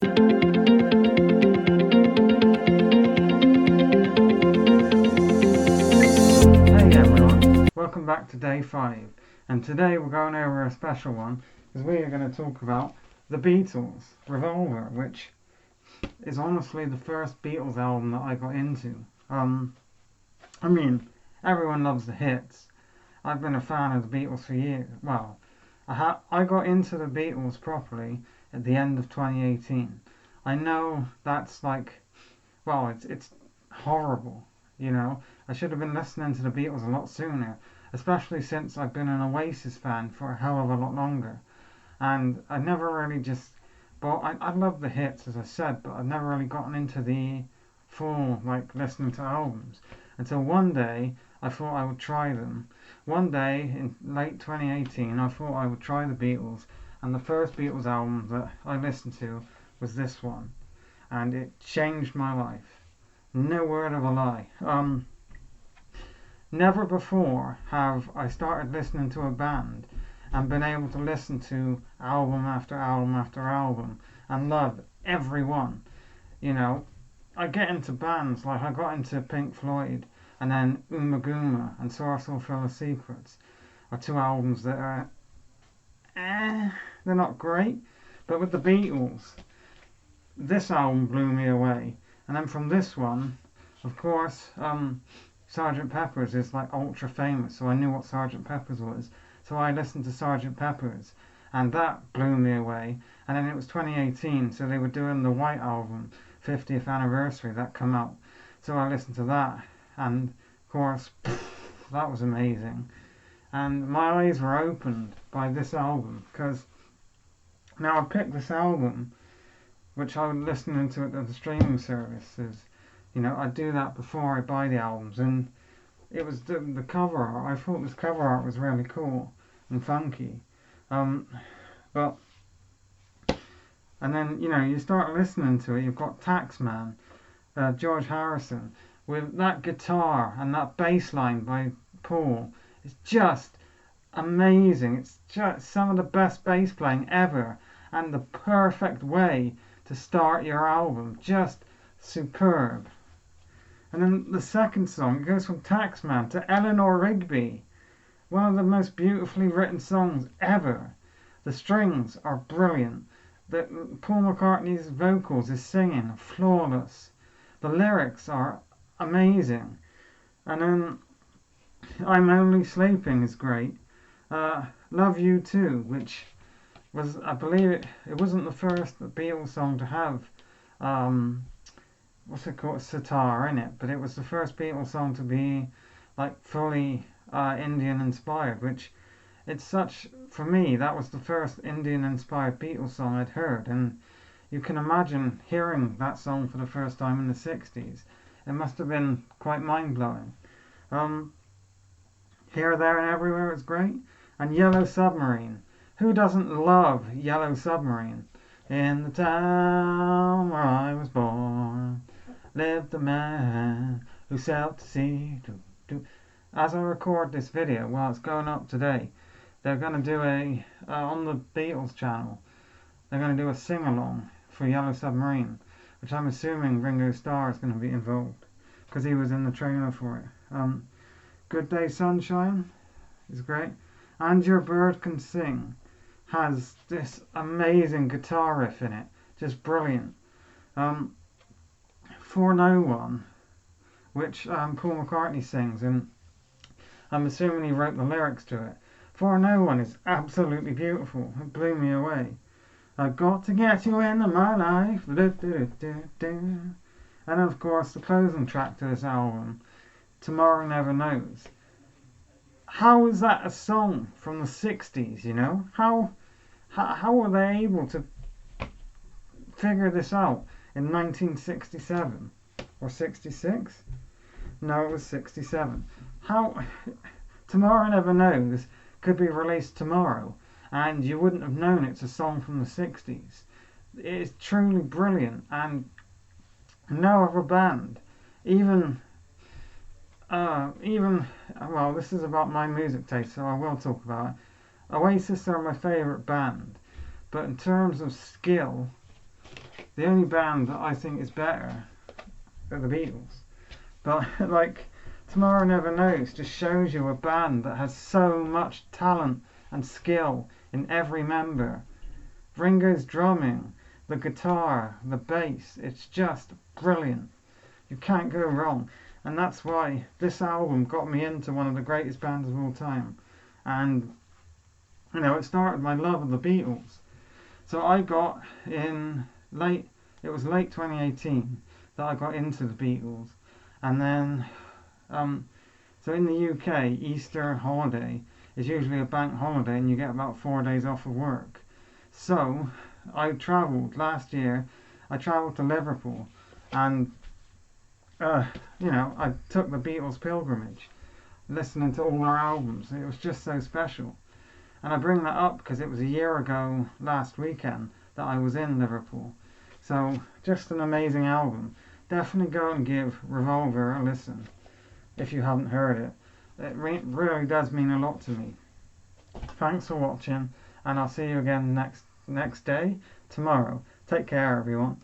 Hey everyone, welcome back to day 5, and today we're going over a special one because we are going to talk about the Beatles Revolver, which is honestly the first Beatles album that I got into. I mean, everyone loves the hits. I've been a fan of the Beatles for years. Well, I got into the Beatles properly at the end of 2018. I know that's like, well, it's horrible, you know. I should have been listening to the Beatles a lot sooner, especially since I've been an Oasis fan for a hell of a lot longer. And I never really just, well, I love the hits as I said, but I've never really gotten into the full, like, listening to albums until one day I thought I would try them. One day in late 2018, I thought I would try the Beatles, and the first Beatles album that I listened to was this one, and it changed my life. No word of a lie. Never before have I started listening to a band and been able to listen to album after album after album and love every one. You know, I get into bands like I got into Pink Floyd, and then Uma and Source Full of Secrets are two albums that are they're not great, but with the Beatles, this album blew me away. And then from this one, of course, Sergeant Pepper's is like ultra famous, so I knew what Sergeant Pepper's was. So I listened to Sergeant Pepper's, and that blew me away. And then it was 2018, so they were doing the White Album 50th anniversary that come out. So I listened to that, and of course, that was amazing. And my eyes were opened by this album, because now I picked this album, which I was listening to it at the streaming services. You know, I do that before I buy the albums, and it was the cover art. I thought this cover art was really cool and funky. But and then you know you start listening to it. You've got Taxman, George Harrison, with that guitar and that bass line by Paul. It's just amazing. It's just some of the best bass playing ever, and the perfect way to start your album. Just superb. And then the second song goes from Taxman to Eleanor Rigby, one of the most beautifully written songs ever. The strings are brilliant. Paul McCartney's vocals, his singing, flawless. The lyrics are amazing. And then I'm Only Sleeping is great. Love You Too, which was, I believe it wasn't the first Beatles song to have what's it called, sitar in it, but it was the first Beatles song to be like fully Indian inspired, which it's such, for me, that was the first Indian inspired Beatles song I'd heard, and you can imagine hearing that song for the first time in the 60s. It must have been quite mind-blowing. Here, There and Everywhere is great, and Yellow Submarine. Who doesn't love Yellow Submarine? In the town where I was born lived a man who sailed to sea. As I record this video, while it's going up today, they're going to do on the Beatles channel, they're going to do a sing-along for Yellow Submarine, which I'm assuming Ringo Starr is going to be involved, because he was in the trailer for it. Good Day Sunshine is great. And Your Bird Can Sing has this amazing guitar riff in it, just brilliant. For No One, which Paul McCartney sings, and I'm assuming he wrote the lyrics to it. For No One is absolutely beautiful. It blew me away. I got to get you into my life. And of course, the closing track to this album, Tomorrow Never Knows. How is that a song from the 60s, you know? How were they able to figure this out in 1967 or 66? No, it was 67. How Tomorrow Never Knows could be released tomorrow and you wouldn't have known it's a song from the 60s. It is truly brilliant, and no other band, even well, this is about my music taste, so I will talk about it. Oasis are my favourite band, but in terms of skill, The only band that I think is better are the Beatles. But like, Tomorrow Never Knows just shows you a band that has so much talent and skill in every member. Ringo's drumming, the guitar, the bass, it's just brilliant. You can't go wrong. And that's why this album got me into one of the greatest bands of all time. And, you know, it started my love of the Beatles. So I got it was late 2018 that I got into the Beatles. And then, so in the UK, Easter holiday is usually a bank holiday and you get about 4 days off of work. So I travelled last year, I travelled to Liverpool and, you know, I took the Beatles pilgrimage, listening to all their albums. It was just so special. And I bring that up because it was a year ago last weekend that I was in Liverpool. So just an amazing album. Definitely go and give Revolver a listen if you haven't heard it. It really does mean a lot to me. Thanks for watching, and I'll see you again next day, tomorrow. Take care, everyone.